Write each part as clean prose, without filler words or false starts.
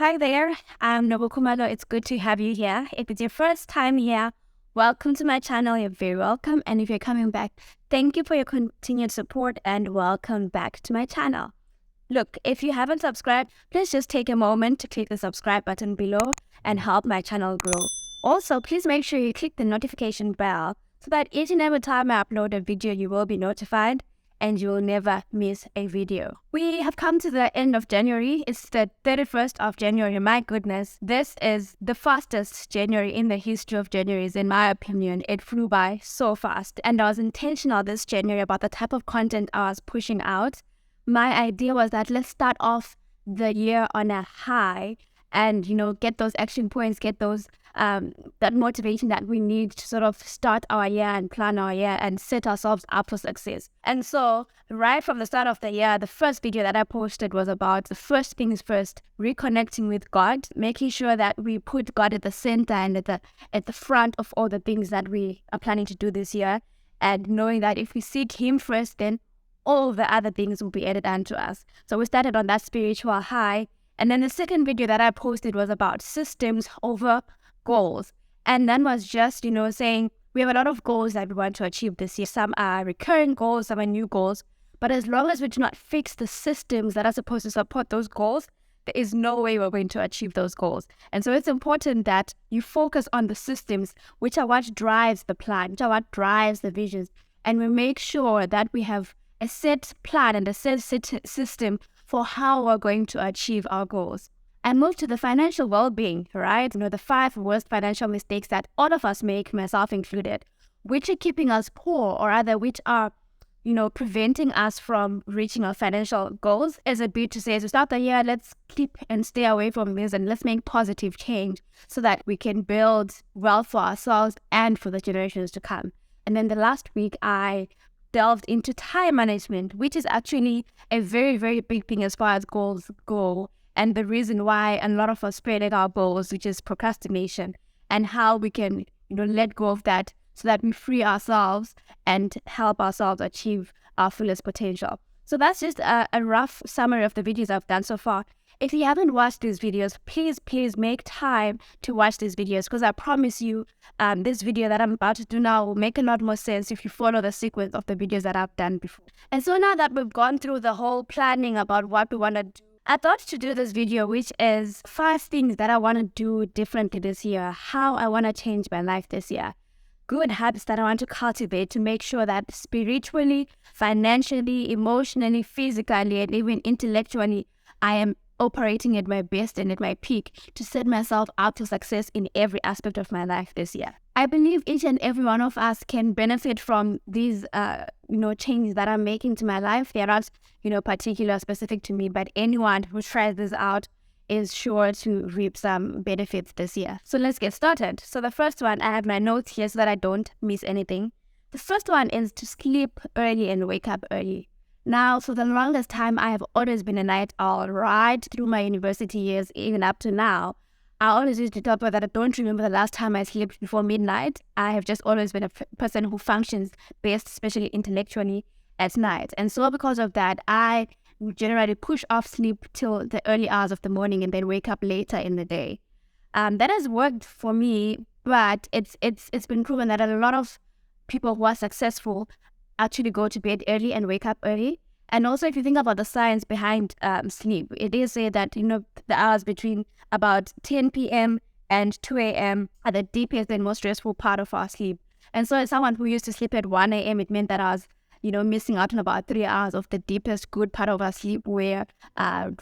Hi there, I'm Nobukumalo. It's good to have you here. If it's your first time here, welcome to my channel. You're very welcome. And if you're coming back, thank you for your continued support and welcome back to my channel. Look, if you haven't subscribed, please just take a moment to click the subscribe button below and help my channel grow. Also, please make sure you click the notification bell so that each and every time I upload a video, you will be notified and you will never miss a video. We have come to the end of January. It's the 31st of January. My goodness, this is the fastest January in the history of Januaries, in my opinion. It flew by so fast. And I was intentional this January about the type of content I was pushing out. My idea was that let's start off the year on a high and, get those action points, get those that motivation that we need to sort of start our year and plan our year and set ourselves up for success. And so right from the start of the year, the first video that I posted was about the first things first, reconnecting with God, making sure that we put God at the center and at the front of all the things that we are planning to do this year, and knowing that if we seek Him first, then all the other things will be added unto us. So we started on that spiritual high. And then the second video that I posted was about systems over goals. And that was just, saying we have a lot of goals that we want to achieve this year. Some are recurring goals, some are new goals. But as long as we do not fix the systems that are supposed to support those goals, there is no way we're going to achieve those goals. And so it's important that you focus on the systems, which are what drives the plan, which are what drives the visions. And we make sure that we have a set plan and a set system for how we're going to achieve our goals. And move to the financial well-being, right? The 5 worst financial mistakes that all of us make, myself included, which are keeping us poor, or rather which are, preventing us from reaching our financial goals. As a bit to say, as we start the year, let's keep and stay away from this and let's make positive change so that we can build wealth for ourselves and for the generations to come. And then the last week, I delved into time management, which is actually a very, very big thing as far as goals go. And the reason why a lot of us fail at our goals, which is procrastination, and how we can, let go of that so that we free ourselves and help ourselves achieve our fullest potential. So that's just a rough summary of the videos I've done so far. If you haven't watched these videos, please make time to watch these videos, because I promise you this video that I'm about to do now will make a lot more sense if you follow the sequence of the videos that I've done before. And so now that we've gone through the whole planning about what we want to do, I thought to do this video, which is 5 things that I want to do differently this year, how I want to change my life this year, good habits that I want to cultivate to make sure that spiritually, financially, emotionally, physically, and even intellectually, I am operating at my best and at my peak to set myself up for success in every aspect of my life this year. I believe each and every one of us can benefit from these, changes that I'm making to my life. They're not, particular specific to me, but anyone who tries this out is sure to reap some benefits this year. So let's get started. So the first one, I have my notes here so that I don't miss anything. The first one is to sleep early and wake up early. Now, for the longest time, I have always been a night owl right through my university years, even up to now. I always used to tell people that I don't remember the last time I slept before midnight. I have just always been a person who functions best, especially intellectually, at night. And so because of that, I generally push off sleep till the early hours of the morning and then wake up later in the day. That has worked for me, but it's been proven that a lot of people who are successful actually go to bed early and wake up early. And also, if you think about the science behind sleep, it is said that, the hours between about 10 p.m. and 2 a.m. are the deepest and most stressful part of our sleep. And so as someone who used to sleep at 1 a.m., it meant that I was, missing out on about 3 hours of the deepest good part of our sleep where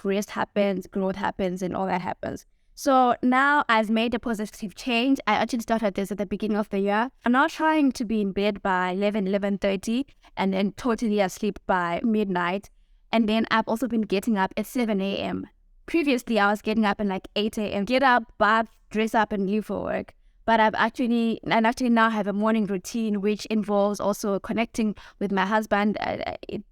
rest happens, growth happens, and all that happens. So now I've made a positive change. I actually started this at the beginning of the year. I'm now trying to be in bed by 11:30 and then totally asleep by midnight. And then I've also been getting up at 7 a.m. Previously, I was getting up at like 8 a.m. Get up, bath, dress up, and leave for work. But I actually now have a morning routine, which involves also connecting with my husband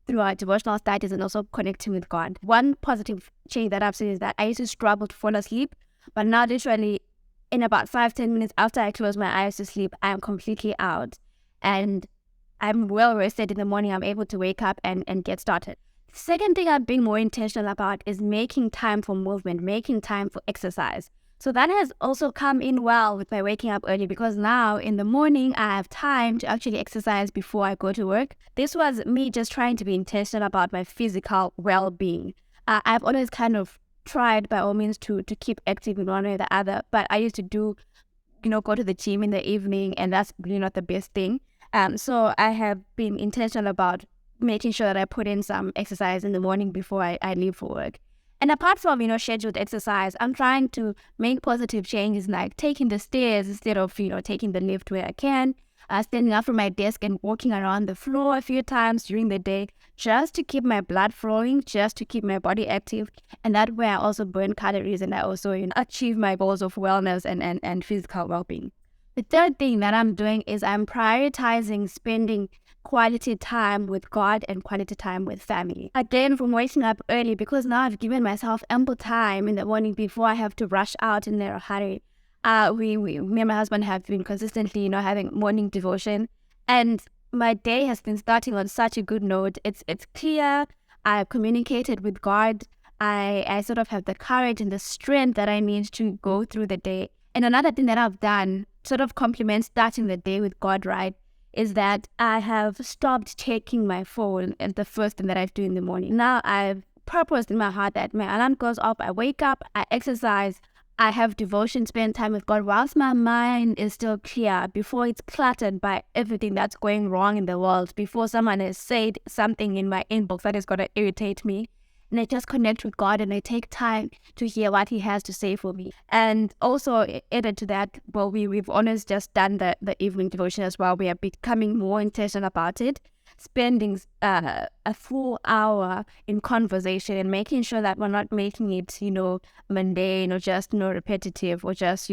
through our devotional studies and also connecting with God. One positive change that I've seen is that I used to struggle to fall asleep, but now literally in about 5-10 minutes after I close my eyes to sleep, I am completely out and I'm well rested in the morning. I'm able to wake up and get started. Second thing I'm being more intentional about is making time for movement, making time for exercise. So that has also come in well with my waking up early, because now in the morning I have time to actually exercise before I go to work. This was me just trying to be intentional about my physical well-being. I've always kind of tried by all means to keep active in one way or the other, but I used to go to the gym in the evening, and that's really not the best thing. So I have been intentional about making sure that I put in some exercise in the morning before I leave for work. And apart from, scheduled exercise, I'm trying to make positive changes, like taking the stairs instead of, taking the lift where I can, standing up from my desk and walking around the floor a few times during the day, just to keep my blood flowing, just to keep my body active. And that way I also burn calories, and I also achieve my goals of wellness and physical well-being. The third thing that I'm doing is I'm prioritizing spending quality time with God and quality time with family. Again, from waking up early, because now I've given myself ample time in the morning before I have to rush out in a hurry. Me and my husband have been consistently, having morning devotion, and my day has been starting on such a good note. It's clear. I've communicated with God. I sort of have the courage and the strength that I need to go through the day. And another thing that I've done, sort of complements starting the day with God, right, is that I have stopped checking my phone as the first thing that I do in the morning. Now I've purposed in my heart that my alarm goes off, I wake up, I exercise, I have devotion, spend time with God whilst my mind is still clear, before it's cluttered by everything that's going wrong in the world, before someone has said something in my inbox that is going to irritate me. And I just connect with God, and I take time to hear what He has to say for me. And also added to that, well, we've always just done the evening devotion as well. We are becoming more intentional about it, spending a full hour in conversation and making sure that we're not making it, mundane or just, repetitive, or just,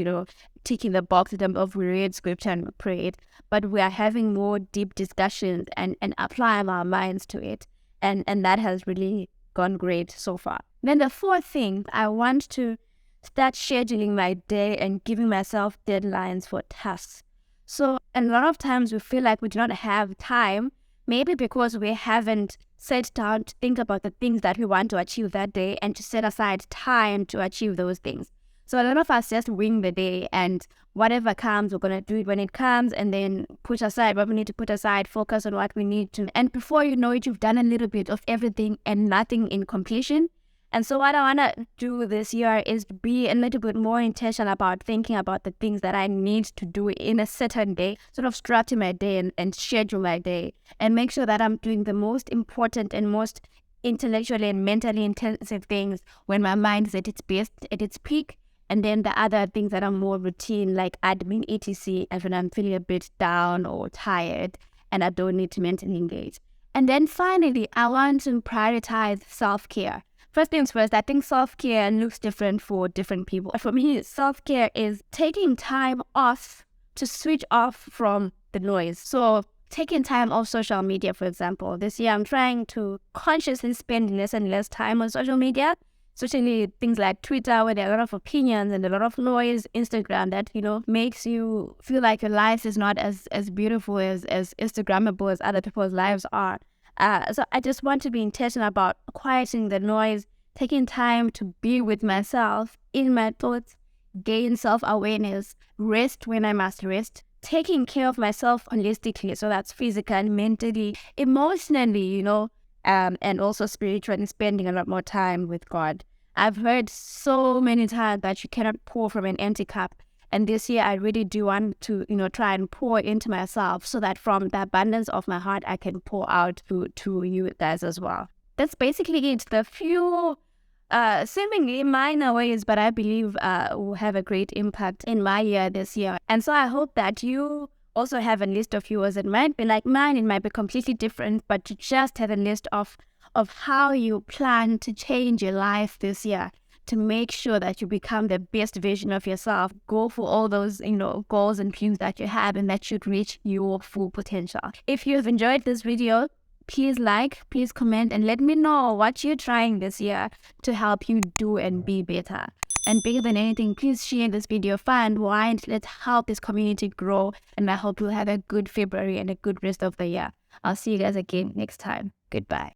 ticking the box in terms of we read scripture and we prayed, but we are having more deep discussions and applying our minds to it. And that has really gone great so far. Then the fourth thing, I want to start scheduling my day and giving myself deadlines for tasks. So a lot of times we feel like we do not have time, maybe because we haven't sat down to think about the things that we want to achieve that day and to set aside time to achieve those things. So a lot of us just wing the day, and whatever comes, we're going to do it when it comes, and then put aside what we need to put aside, focus on what we need to. And before you know it, you've done a little bit of everything and nothing in completion. And so what I want to do this year is be a little bit more intentional about thinking about the things that I need to do in a certain day, sort of structure my day and schedule my day, and make sure that I'm doing the most important and most intellectually and mentally intensive things when my mind is at its best, at its peak. And then the other things that are more routine, like admin, etc., and when I'm feeling a bit down or tired and I don't need to mentally engage. And then finally, I want to prioritize self-care. First things first, I think self-care looks different for different people. For me, self-care is taking time off to switch off from the noise. So taking time off social media, for example. This year, I'm trying to consciously spend less and less time on social media, especially things like Twitter, where there are a lot of opinions and a lot of noise, Instagram that, makes you feel like your life is not as beautiful, as Instagrammable as other people's lives are. So I just want to be intentional about quieting the noise, taking time to be with myself, in my thoughts, gain self-awareness, rest when I must rest, taking care of myself holistically. So that's physically, mentally, emotionally, and also spiritually, spending a lot more time with God. I've heard so many times that you cannot pour from an empty cup. And this year, I really do want to, try and pour into myself so that from the abundance of my heart, I can pour out to you guys as well. That's basically it. The few seemingly minor ways, but I believe will have a great impact in my year this year. And so I hope that you also have a list of yours. It might be like mine, it might be completely different, but to just have a list of how you plan to change your life this year to make sure that you become the best version of yourself. Go for all those, goals and dreams that you have and that should reach your full potential. If you have enjoyed this video, please like, please comment, and let me know what you're trying this year to help you do and be better. And bigger than anything, please share this video far and wide. Let's help this community grow. And I hope you'll have a good February and a good rest of the year. I'll see you guys again next time. Goodbye.